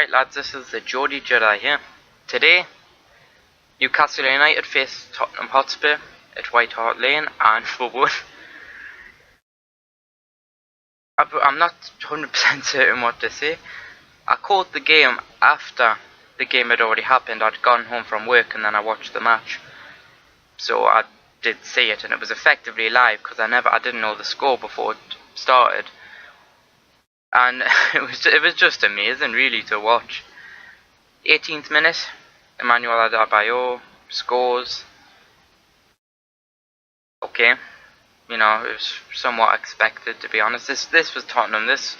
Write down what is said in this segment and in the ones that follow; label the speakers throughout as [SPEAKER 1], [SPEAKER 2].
[SPEAKER 1] Alright lads, this is the GeordieJedi here. Today, Newcastle United face Tottenham Hotspur at White Hart Lane, and for one, I'm not 100% certain what to say. I caught the game after the game had already happened. I'd gone home from work and then I watched the match. So I did see it, and it was effectively live because I didn't know the score before it started. And it was just amazing really to watch. 18th minute, Emmanuel Adebayo scores. Okay, you know, it was somewhat expected, to be honest. This was Tottenham. This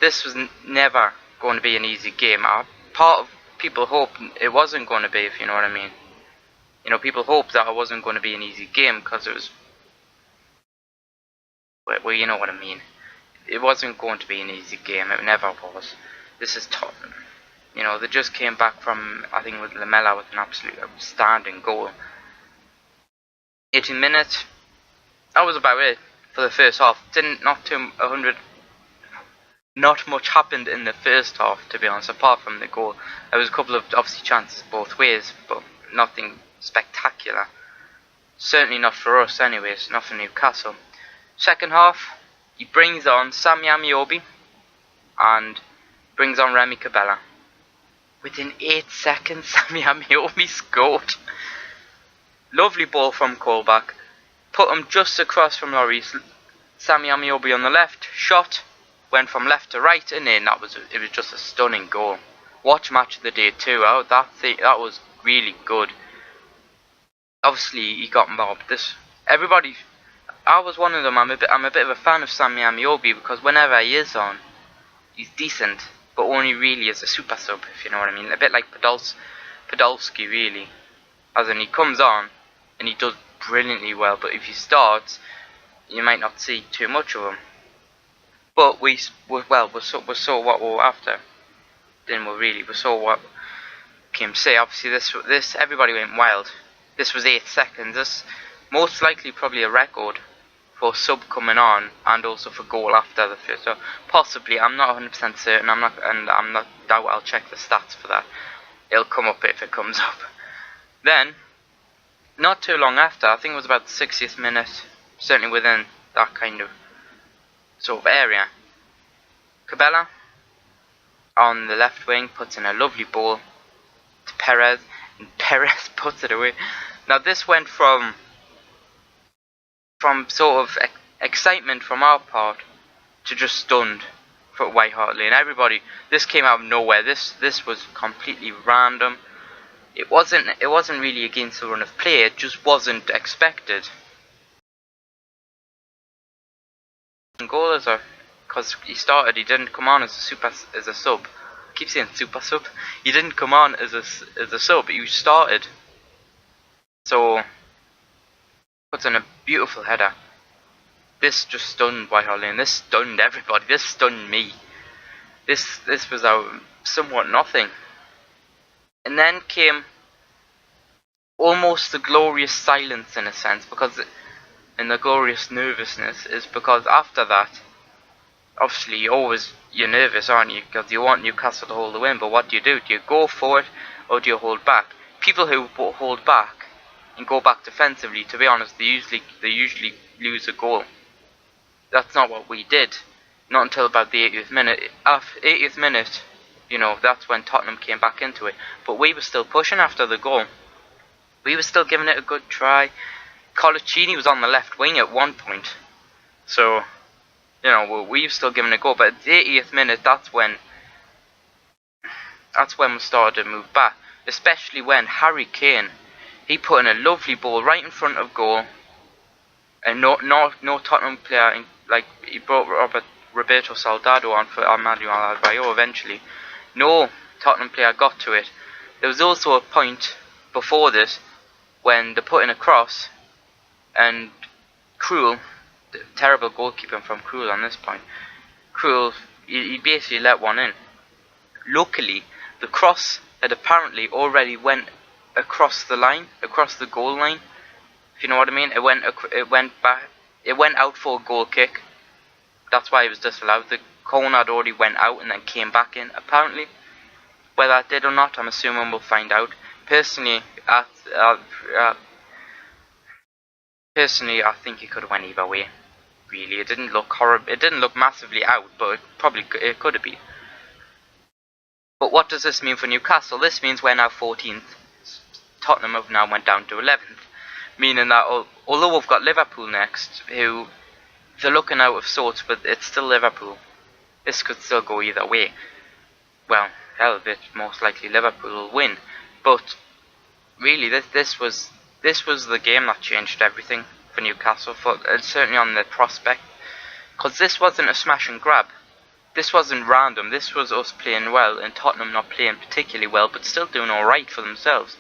[SPEAKER 1] was never going to be an easy game. Part of people hoped it wasn't going to be, if you know what I mean. You know, people hoped that it wasn't going to be an easy game because it was. Well, you know what I mean. It wasn't going to be an easy game. It never was. This is Tottenham. You know, they just came back from, I think, with Lamella with an absolute outstanding goal. 18 minutes. That was about it for the first half. Not much happened in the first half, to be honest, apart from the goal. There was a couple of obviously chances both ways, but nothing spectacular. Certainly not for us, anyways. Not for Newcastle. Second half, he brings on Sammy Amiobi and brings on Remy Cabella. Within 8 seconds, Sammy Amiobi scored. Lovely ball from Colback. Put him just across from Lloris. Sammy Amiobi on the left. Shot. Went from left to right and in. It was just a stunning goal. Watch match of the day too. That was really good. Obviously, he got mobbed. I was one of them. I'm a bit of a fan of Sammy Amiobi because whenever he is on, he's decent, but only really as a super sub, if you know what I mean. A bit like Podolski, really. As in, he comes on and he does brilliantly well, but if he starts, you might not see too much of him. But we saw what we were after. Then we saw what came to say. Obviously, this everybody went wild. This was 8 seconds. This most likely probably a record for sub coming on and also for goal after the first. So possibly, I'm not 100% certain. I'm not doubt I'll check the stats for that. It'll come up if it comes up. Then, not too long after, I think it was about the 60th minute, certainly within that kind of sort of area, Cabella on the left wing puts in a lovely ball to Perez, and Perez puts it away. Now this went from sort of excitement from our part to just stunned for White Hart Lane. Everybody, this came out of nowhere. This was completely random. It wasn't really against the run of play. It just wasn't expected. Goal because he didn't come on as a sub. I keep saying super sub. He didn't come on as a sub. He started. So puts in a beautiful header. This just stunned White Hart Lane. This stunned everybody. This stunned me. This was somewhat nothing. And then came almost the glorious silence in a sense, and the glorious nervousness is because after that, obviously you're nervous, aren't you? Because you want Newcastle to hold the win. But what do? Do you go for it or do you hold back? People who hold back and go back defensively, to be honest, they usually lose a goal. That's not what we did. Not until about the 80th minute. After 80th minute, you know, that's when Tottenham came back into it. But we were still pushing after the goal. We were still giving it a good try. Colaccini was on the left wing at one point. So, you know, we were still giving it a go. But at the 80th minute, that's when we started to move back. Especially when Harry Kane, he put in a lovely ball right in front of goal. And no Tottenham player, he brought Roberto Soldado on for Emmanuel Adebayo eventually. No Tottenham player got to it. There was also a point before this when they put in a cross and Krul, the terrible goalkeeping from Krul on this point, Krul, he basically let one in. Luckily, the cross had apparently already went across the line, across the goal line, if you know what I mean. It went out for a goal kick. That's why it was disallowed. The cone had already went out and then came back in, apparently. Whether it did or not, I'm assuming we'll find out. Personally, I think it could have went either way. Really, it didn't look horrible. It didn't look massively out, but it could have been. But what does this mean for Newcastle? This means we're now 14th. Tottenham have now went down to 11th, meaning that although we've got Liverpool next, who they're looking out of sorts, but it's still Liverpool. This could still go either way. Well, hell of it, most likely Liverpool will win. But really, this was the game that changed everything for Newcastle, certainly on the prospect, because this wasn't a smash and grab. This wasn't random. This was us playing well, and Tottenham not playing particularly well, but still doing all right for themselves.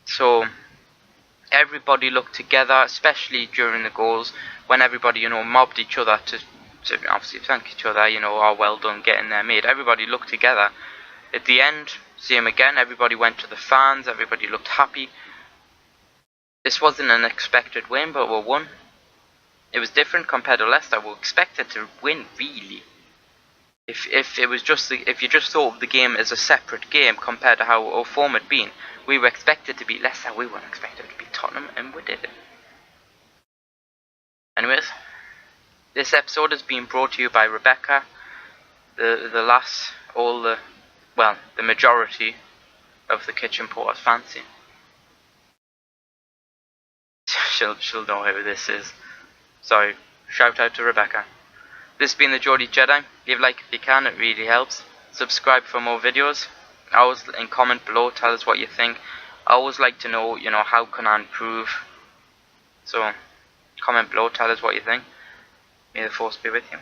[SPEAKER 1] So everybody looked together, especially during the goals, when everybody mobbed each other to obviously thank each other. Oh, well done getting there, mate. Everybody looked together. At the end, same again. Everybody went to the fans. Everybody looked happy. This wasn't an expected win, but we won. It was different compared to Leicester. We expected to win, really. If it was if you just thought of the game as a separate game compared to how our form had been, we were expected to beat Leicester. We weren't expected to beat Tottenham, and we did it. Anyways, this episode has been brought to you by Rebecca. The majority of the Kitchen Porters fancy. She'll know who this is. So, shout out to Rebecca. This has been the GeordieJedi. Leave a like if you can, it really helps. Subscribe for more videos. And comment below, tell us what you think. I always like to know, how can I improve. So, comment below, tell us what you think. May the force be with you.